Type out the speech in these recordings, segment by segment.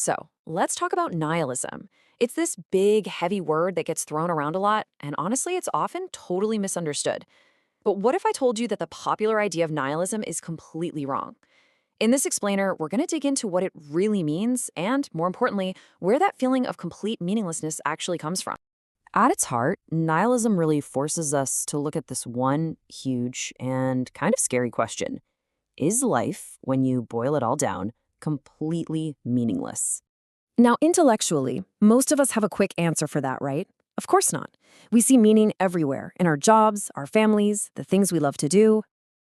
So, let's talk about nihilism. It's this big, heavy word that gets thrown around a lot, and honestly, it's often totally misunderstood. But what if I told you that the popular idea of nihilism is completely wrong? In this explainer, we're going to dig into what it really means and, more importantly, where that feeling of complete meaninglessness actually comes from. At its heart, nihilism really forces us to look at this one huge and kind of scary question. Is life, when you boil it all down, completely meaningless? Now, intellectually, most of us have a quick answer for that, right? Of course not. We see meaning everywhere in our jobs, our families, the things we love to do.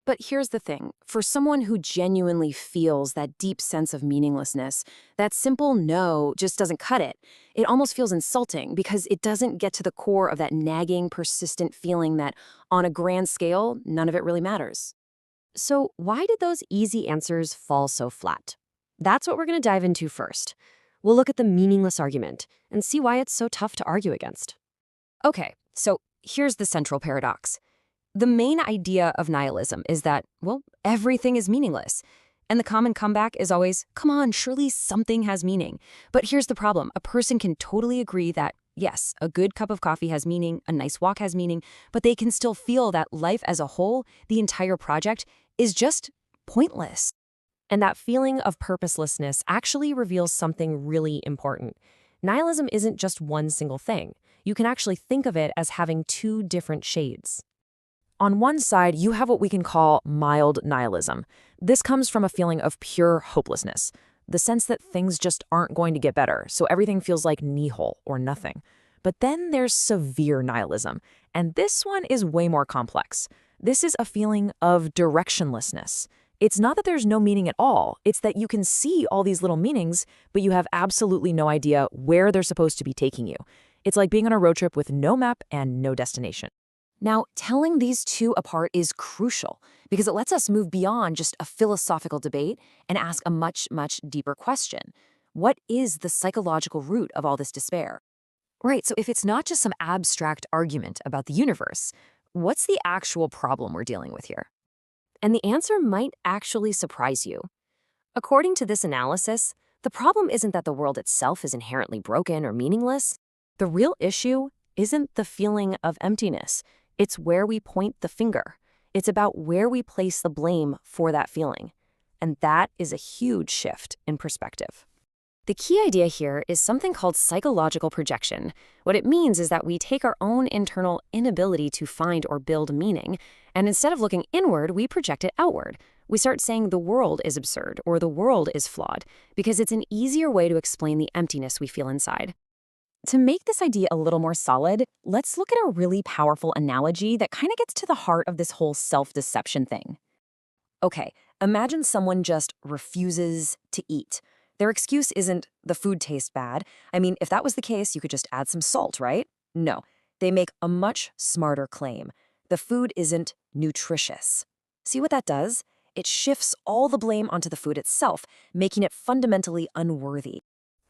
But here's the thing, for someone who genuinely feels that deep sense of meaninglessness, that simple no just doesn't cut it. It almost feels insulting because it doesn't get to the core of that nagging, persistent feeling that, on a grand scale, none of it really matters. So, why did those easy answers fall so flat? That's what we're going to dive into first. We'll look at the meaningless argument and see why it's so tough to argue against. Okay, so here's the central paradox. The main idea of nihilism is that, well, everything is meaningless. And the common comeback is always, come on, surely something has meaning. But here's the problem. A person can totally agree that, yes, a good cup of coffee has meaning, a nice walk has meaning, but they can still feel that life as a whole, the entire project, is just pointless. And that feeling of purposelessness actually reveals something really important. Nihilism isn't just one single thing. You can actually think of it as having two different shades. On one side, you have what we can call mild nihilism. This comes from a feeling of pure hopelessness, the sense that things just aren't going to get better, so everything feels like nihil or nothing. But then there's severe nihilism, and this one is way more complex. This is a feeling of directionlessness. It's not that there's no meaning at all, it's that you can see all these little meanings, but you have absolutely no idea where they're supposed to be taking you. It's like being on a road trip with no map and no destination. Now, telling these two apart is crucial because it lets us move beyond just a philosophical debate and ask a much, much deeper question. What is the psychological root of all this despair? Right, so if it's not just some abstract argument about the universe, what's the actual problem we're dealing with here? And the answer might actually surprise you. According to this analysis, the problem isn't that the world itself is inherently broken or meaningless. The real issue isn't the feeling of emptiness. It's where we point the finger. It's about where we place the blame for that feeling. And that is a huge shift in perspective. The key idea here is something called psychological projection. What it means is that we take our own internal inability to find or build meaning, and instead of looking inward, we project it outward. We start saying the world is absurd or the world is flawed because it's an easier way to explain the emptiness we feel inside. To make this idea a little more solid, let's look at a really powerful analogy that kind of gets to the heart of this whole self-deception thing. Okay, imagine someone just refuses to eat. Their excuse isn't the food tastes bad. I mean, if that was the case, you could just add some salt, right? No, they make a much smarter claim. The food isn't nutritious. See what that does? It shifts all the blame onto the food itself, making it fundamentally unworthy.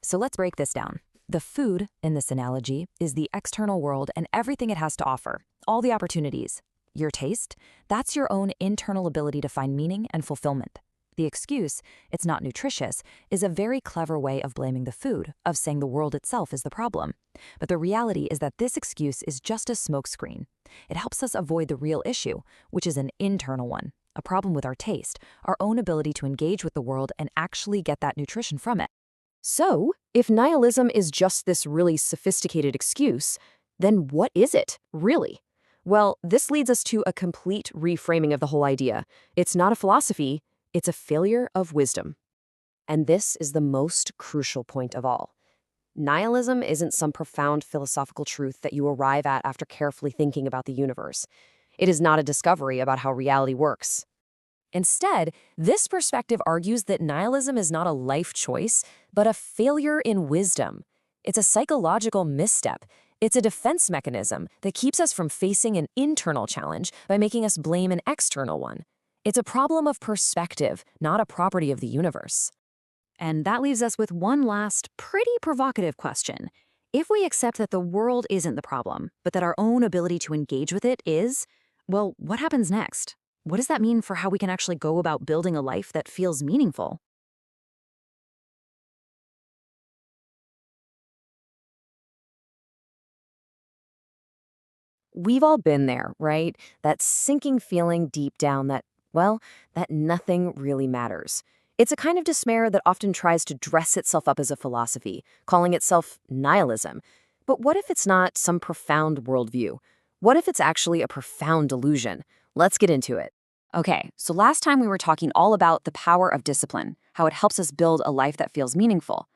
So let's break this down. The food, in this analogy, is the external world and everything it has to offer, all the opportunities. Your taste, that's your own internal ability to find meaning and fulfillment. The excuse, it's not nutritious, is a very clever way of blaming the food, of saying the world itself is the problem. But the reality is that this excuse is just a smokescreen. It helps us avoid the real issue, which is an internal one, a problem with our taste, our own ability to engage with the world and actually get that nutrition from it. So, if nihilism is just this really sophisticated excuse, then what is it, really? Well, this leads us to a complete reframing of the whole idea. It's not a philosophy, it's a failure of wisdom. And this is the most crucial point of all. Nihilism isn't some profound philosophical truth that you arrive at after carefully thinking about the universe. It is not a discovery about how reality works. Instead, this perspective argues that nihilism is not a life choice, but a failure in wisdom. It's a psychological misstep. It's a defense mechanism that keeps us from facing an internal challenge by making us blame an external one. It's a problem of perspective, not a property of the universe. And that leaves us with one last, pretty provocative question. If we accept that the world isn't the problem, but that our own ability to engage with it is, well, what happens next? What does that mean for how we can actually go about building a life that feels meaningful? We've all been there, right? That sinking feeling deep down that, well, that nothing really matters. It's a kind of despair that often tries to dress itself up as a philosophy, calling itself nihilism. But what if it's not some profound worldview? What if it's actually a profound delusion? Let's get into it. Okay, so last time we were talking all about the power of discipline, how it helps us build a life that feels meaningful.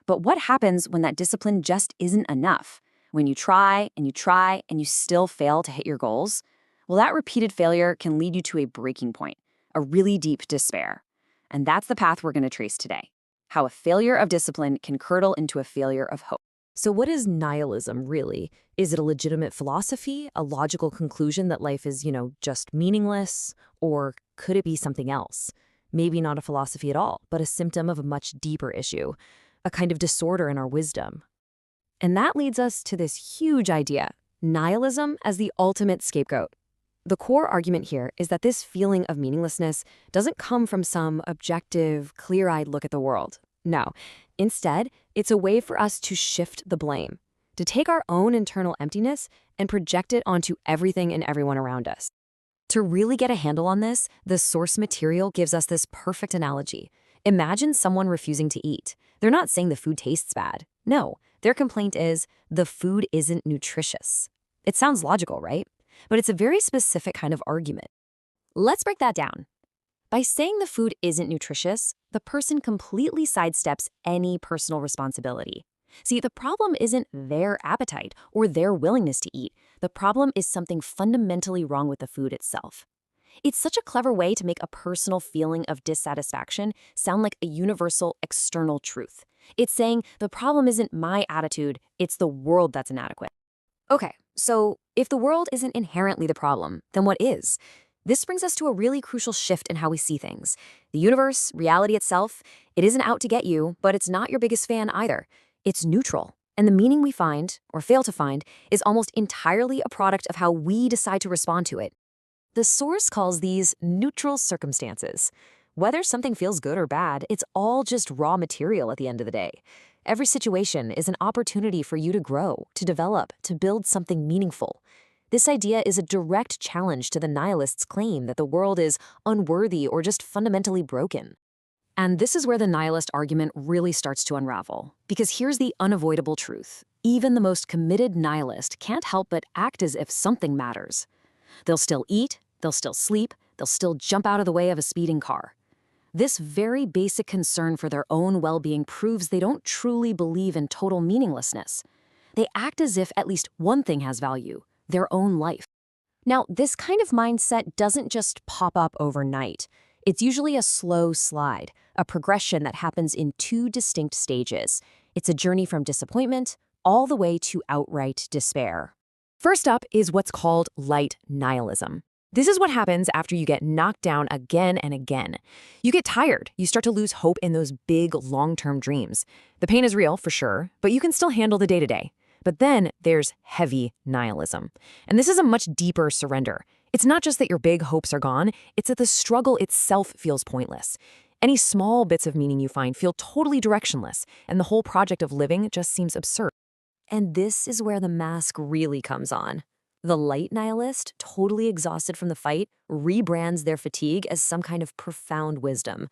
But what happens when that discipline just isn't enough? When you try and you try and you still fail to hit your goals? Well, that repeated failure can lead you to a breaking point, a really deep despair. And that's the path we're going to trace today. How a failure of discipline can curdle into a failure of hope. So what is nihilism really? Is it a legitimate philosophy, a logical conclusion that life is, just meaningless? Or could it be something else? Maybe not a philosophy at all, but a symptom of a much deeper issue, a kind of disorder in our wisdom. And that leads us to this huge idea, nihilism as the ultimate scapegoat. The core argument here is that this feeling of meaninglessness doesn't come from some objective, clear-eyed look at the world. No. Instead, it's a way for us to shift the blame, to take our own internal emptiness and project it onto everything and everyone around us. To really get a handle on this, the source material gives us this perfect analogy. Imagine someone refusing to eat. They're not saying the food tastes bad. No, their complaint is the food isn't nutritious. It sounds logical, right? But it's a very specific kind of argument. Let's break that down. By saying the food isn't nutritious, the person completely sidesteps any personal responsibility. See, the problem isn't their appetite or their willingness to eat. The problem is something fundamentally wrong with the food itself. It's such a clever way to make a personal feeling of dissatisfaction sound like a universal external truth. It's saying the problem isn't my attitude, it's the world that's inadequate. Okay, so if the world isn't inherently the problem, then what is? This brings us to a really crucial shift in how we see things. The universe, reality itself, it isn't out to get you, but it's not your biggest fan either. It's neutral. And the meaning we find, or fail to find, is almost entirely a product of how we decide to respond to it. The source calls these neutral circumstances. Whether something feels good or bad, it's all just raw material at the end of the day. Every situation is an opportunity for you to grow, to develop, to build something meaningful. This idea is a direct challenge to the nihilist's claim that the world is unworthy or just fundamentally broken. And this is where the nihilist argument really starts to unravel. Because here's the unavoidable truth. Even the most committed nihilist can't help but act as if something matters. They'll still eat, they'll still sleep, they'll still jump out of the way of a speeding car. This very basic concern for their own well-being proves they don't truly believe in total meaninglessness. They act as if at least one thing has value, their own life. Now, this kind of mindset doesn't just pop up overnight. It's usually a slow slide, a progression that happens in two distinct stages. It's a journey from disappointment all the way to outright despair. First up is what's called light nihilism. This is what happens after you get knocked down again and again. You get tired. You start to lose hope in those big, long-term dreams. The pain is real, for sure, but you can still handle the day-to-day. But then there's heavy nihilism. And this is a much deeper surrender. It's not just that your big hopes are gone, it's that the struggle itself feels pointless. Any small bits of meaning you find feel totally directionless, and the whole project of living just seems absurd. And this is where the mask really comes on. The light nihilist, totally exhausted from the fight, rebrands their fatigue as some kind of profound wisdom.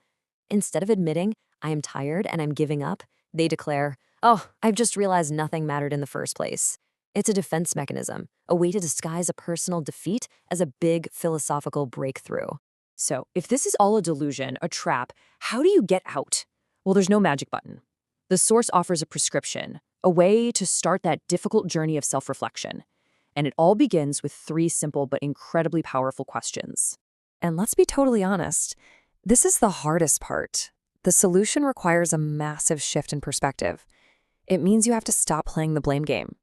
Instead of admitting, I am tired and I'm giving up, they declare, oh, I've just realized nothing mattered in the first place. It's a defense mechanism, a way to disguise a personal defeat as a big philosophical breakthrough. So, if this is all a delusion, a trap, how do you get out? Well, there's no magic button. The source offers a prescription, a way to start that difficult journey of self-reflection. And it all begins with three simple but incredibly powerful questions. And let's be totally honest, this is the hardest part. The solution requires a massive shift in perspective. It means you have to stop playing the blame game.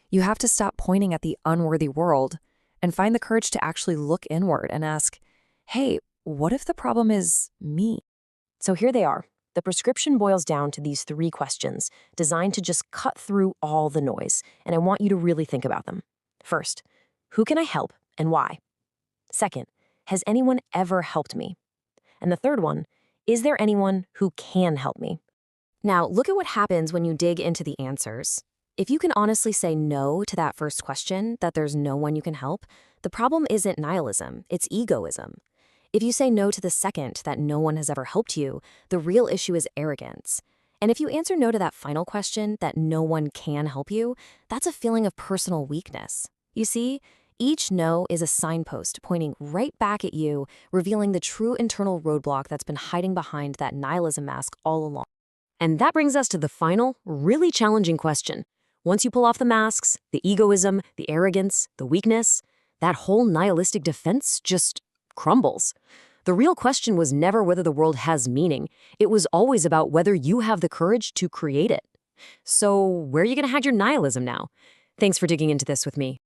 You have to stop pointing at the unworthy world and find the courage to actually look inward and ask, hey, what if the problem is me? So here they are. The prescription boils down to these three questions designed to just cut through all the noise, and I want you to really think about them. First, who can I help and why? Second, has anyone ever helped me? And the third one, is there anyone who can help me? Now, look at what happens when you dig into the answers. If you can honestly say no to that first question, that there's no one you can help, the problem isn't nihilism, it's egoism. If you say no to the second, that no one has ever helped you, the real issue is arrogance. And if you answer no to that final question, that no one can help you, that's a feeling of personal weakness. You see, each no is a signpost pointing right back at you, revealing the true internal roadblock that's been hiding behind that nihilism mask all along. And that brings us to the final, really challenging question. Once you pull off the masks, the egoism, the arrogance, the weakness, that whole nihilistic defense just crumbles. The real question was never whether the world has meaning. It was always about whether you have the courage to create it. So, where are you going to hide your nihilism now? Thanks for digging into this with me.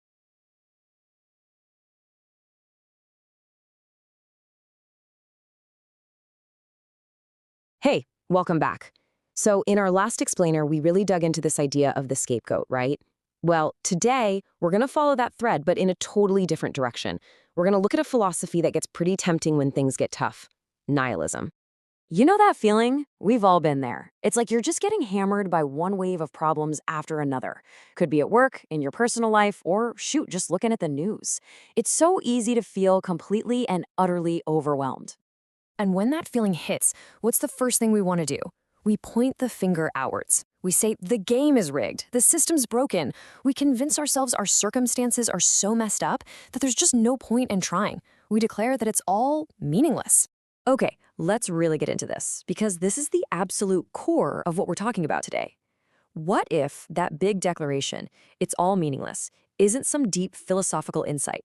Hey, welcome back. So, in our last explainer, we really dug into this idea of the scapegoat, right? Well, today, we're going to follow that thread, but in a totally different direction. We're going to look at a philosophy that gets pretty tempting when things get tough: nihilism. You know that feeling? We've all been there. It's like you're just getting hammered by one wave of problems after another. Could be at work, in your personal life, or shoot, just looking at the news. It's so easy to feel completely and utterly overwhelmed. And when that feeling hits, what's the first thing we want to do? We point the finger outwards. We say, the game is rigged, the system's broken. We convince ourselves our circumstances are so messed up that there's just no point in trying. We declare that it's all meaningless. Okay, let's really get into this, because this is the absolute core of what we're talking about today. What if that big declaration, it's all meaningless, isn't some deep philosophical insight?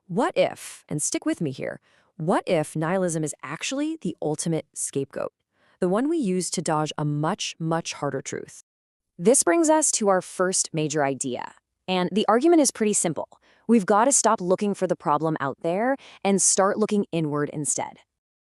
What if, and stick with me here, what if nihilism is actually the ultimate scapegoat? The one we use to dodge a much, much harder truth. This brings us to our first major idea. And the argument is pretty simple. We've got to stop looking for the problem out there and start looking inward instead.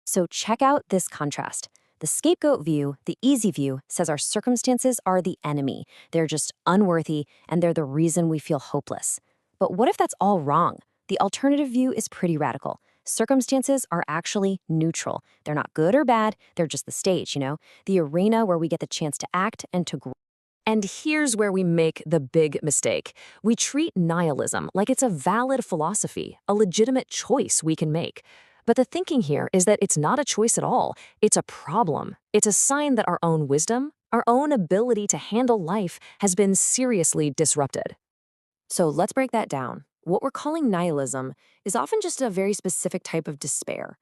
So check out this contrast. The scapegoat view, the easy view, says our circumstances are the enemy. They're just unworthy, and they're the reason we feel hopeless. But what if that's all wrong? The alternative view is pretty radical. Circumstances are actually neutral. They're not good or bad, they're just the stage, the arena where we get the chance to act and to grow. And here's where we make the big mistake. We treat nihilism like it's a valid philosophy, a legitimate choice we can make. But the thinking here is that it's not a choice at all. It's a problem. It's a sign that our own wisdom, our own ability to handle life has been seriously disrupted. So let's break that down. What we're calling nihilism is often just a very specific type of despair.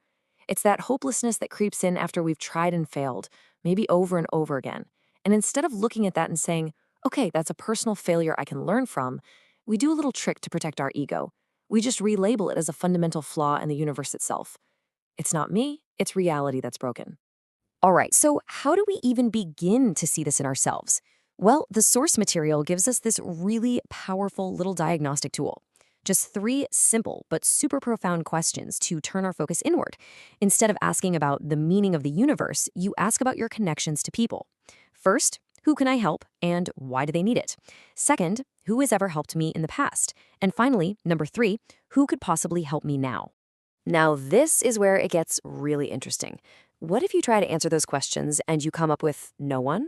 It's that hopelessness that creeps in after we've tried and failed, maybe over and over again. And instead of looking at that and saying, okay, that's a personal failure I can learn from, we do a little trick to protect our ego. We just relabel it as a fundamental flaw in the universe itself. It's not me, it's reality that's broken. All right, so how do we even begin to see this in ourselves? Well, the source material gives us this really powerful little diagnostic tool. Just 3 simple but super profound questions to turn our focus inward. Instead of asking about the meaning of the universe, you ask about your connections to people. First, who can I help and why do they need it? Second, who has ever helped me in the past? And finally, number 3, who could possibly help me now? Now, this is where it gets really interesting. What if you try to answer those questions and you come up with no one?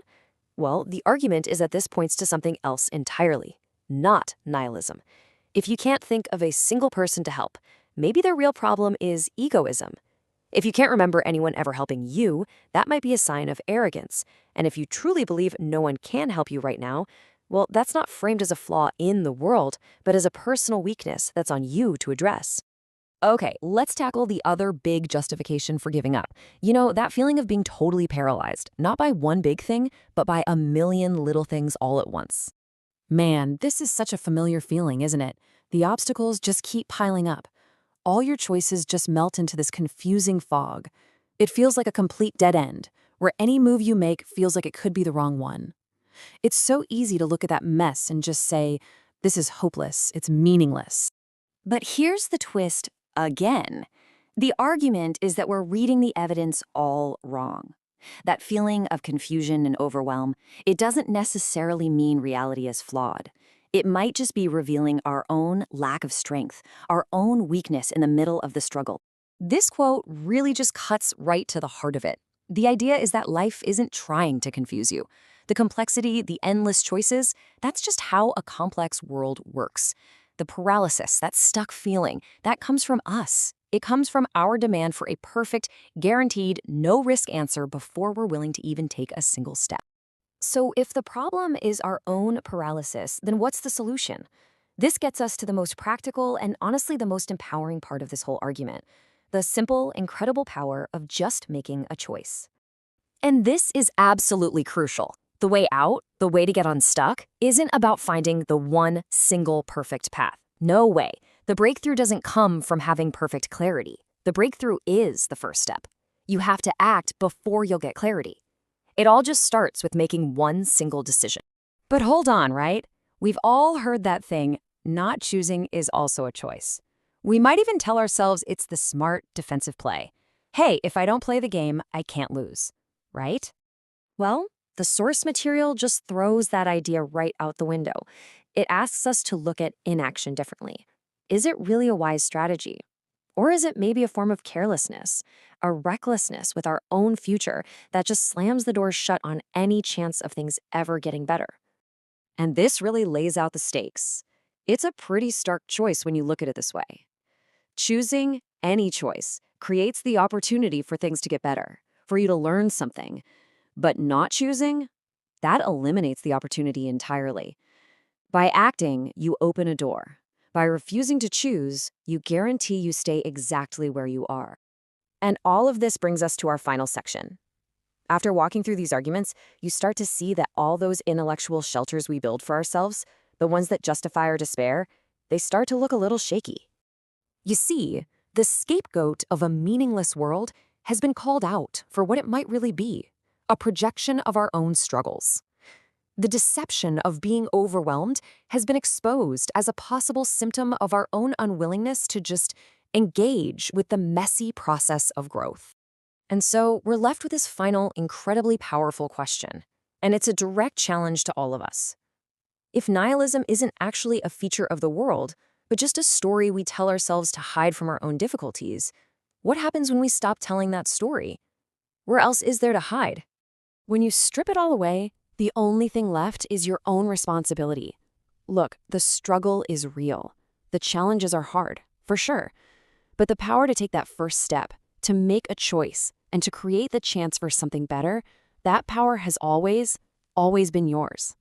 Well, the argument is that this points to something else entirely, not nihilism. If you can't think of a single person to help, maybe their real problem is egoism. If you can't remember anyone ever helping you, that might be a sign of arrogance. And if you truly believe no one can help you right now, well, that's not framed as a flaw in the world, but as a personal weakness that's on you to address. Okay, let's tackle the other big justification for giving up. That feeling of being totally paralyzed, not by one big thing, but by a million little things all at once. Man, this is such a familiar feeling, isn't it? The obstacles just keep piling up. All your choices just melt into this confusing fog. It feels like a complete dead end, where any move you make feels like it could be the wrong one. It's so easy to look at that mess and just say, this is hopeless, it's meaningless. But here's the twist again. The argument is that we're reading the evidence all wrong. That feeling of confusion and overwhelm, it doesn't necessarily mean reality is flawed. It might just be revealing our own lack of strength, our own weakness in the middle of the struggle. This quote really just cuts right to the heart of it. The idea is that life isn't trying to confuse you. The complexity, the endless choices, that's just how a complex world works. The paralysis, that stuck feeling, that comes from us. It comes from our demand for a perfect, guaranteed, no-risk answer before we're willing to even take a single step. So if the problem is our own paralysis, then what's the solution? This gets us to the most practical and honestly the most empowering part of this whole argument: the simple, incredible power of just making a choice. And this is absolutely crucial. The way out, the way to get unstuck, isn't about finding the one single perfect path. No way. The breakthrough doesn't come from having perfect clarity. The breakthrough is the first step. You have to act before you'll get clarity. It all just starts with making one single decision. But hold on, right? We've all heard that thing, not choosing is also a choice. We might even tell ourselves it's the smart defensive play. Hey, if I don't play the game, I can't lose. Right? Well, the source material just throws that idea right out the window. It asks us to look at inaction differently. Is it really a wise strategy? Or is it maybe a form of carelessness, a recklessness with our own future that just slams the door shut on any chance of things ever getting better? And this really lays out the stakes. It's a pretty stark choice when you look at it this way. Choosing any choice creates the opportunity for things to get better, for you to learn something. But not choosing, that eliminates the opportunity entirely. By acting, you open a door. By refusing to choose, you guarantee you stay exactly where you are. And all of this brings us to our final section. After walking through these arguments, you start to see that all those intellectual shelters we build for ourselves, the ones that justify our despair, they start to look a little shaky. You see, the scapegoat of a meaningless world has been called out for what it might really be: a projection of our own struggles. The deception of being overwhelmed has been exposed as a possible symptom of our own unwillingness to just engage with the messy process of growth. And so we're left with this final, incredibly powerful question, and it's a direct challenge to all of us. If nihilism isn't actually a feature of the world, but just a story we tell ourselves to hide from our own difficulties, what happens when we stop telling that story? Where else is there to hide? When you strip it all away, the only thing left is your own responsibility. Look, the struggle is real. The challenges are hard, for sure. But the power to take that first step, to make a choice, and to create the chance for something better, that power has always been yours.